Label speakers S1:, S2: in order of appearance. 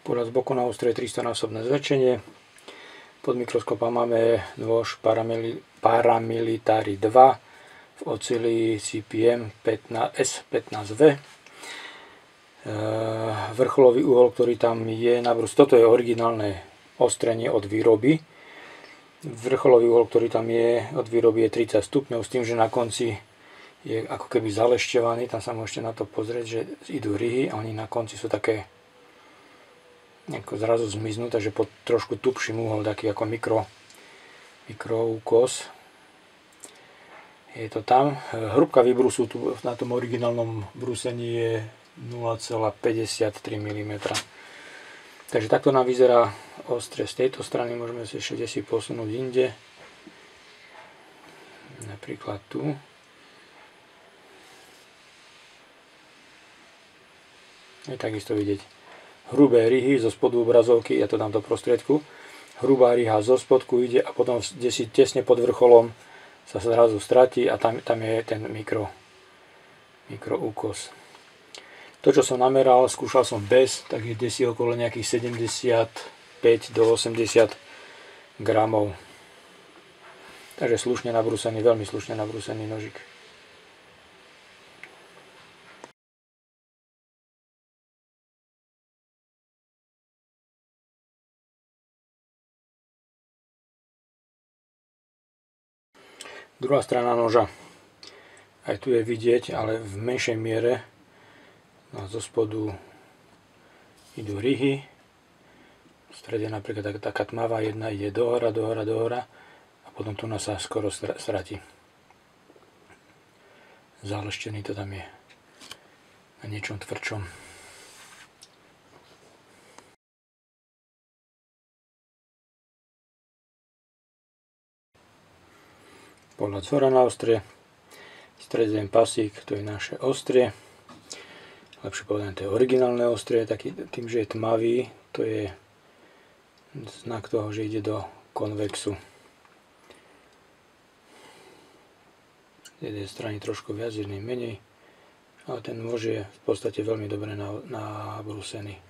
S1: Pohľad z boku na ostrie 300-násobné zväčšenie. Pod mikroskopom máme nôž Paramilitary 2 v oceli CPM S15V. Vrcholový uhol, ktorý tam je na brus, toto je originálne ostrenie od výroby. Vrcholový uhol, ktorý tam je od výroby, je 30 stupňov, s tým, že na konci je ako keby zalešťovaný. Tam sa môžete na to pozrieť, že idú ryhy a oni na konci sú také ako zrazu zmiznú, takže pod trošku tupším uhol, taký ako mikroúkos. Je to tam. Hrúbka výbrusu tu na tom originálnom brúsení je 0,53 mm. Takže takto nám vyzerá ostrie z tejto strany. Môžeme si ešte si posunúť inde. Napríklad tu. Je takisto vidieť hrubé ryhy zo spodu obrazovky, ja to dám do prostriedku. Hrubá ryha zo spodku ide a potom si tesne pod vrcholom sa zrazu stratí a tam je ten mikroúkos. To, čo som nameral, skúšal som bez, tak je desi okolo nejakých 75 do 80 gramov. Takže slušne nabrúsený, veľmi slušne nabrúsený nožik. Druhá strana noža. Aj tu je vidieť, ale v menšej miere. No, zo spodu idú ryhy. V strede napríklad taká tmavá jedna ide dohora a potom tu nás sa skoro stratí. Záleštený to tam je na niečom tvrdšom. Pohľad zhora na ostrie, stred ten pasík, to je naše ostrie, lepšie povedané, to je originálne ostrie, taký, tým, že je tmavý, to je znak toho, že ide do konvexu. Z jednej strany trošku viac, z jednej menej, ale ten nôž je v podstate veľmi dobre nabrúsený.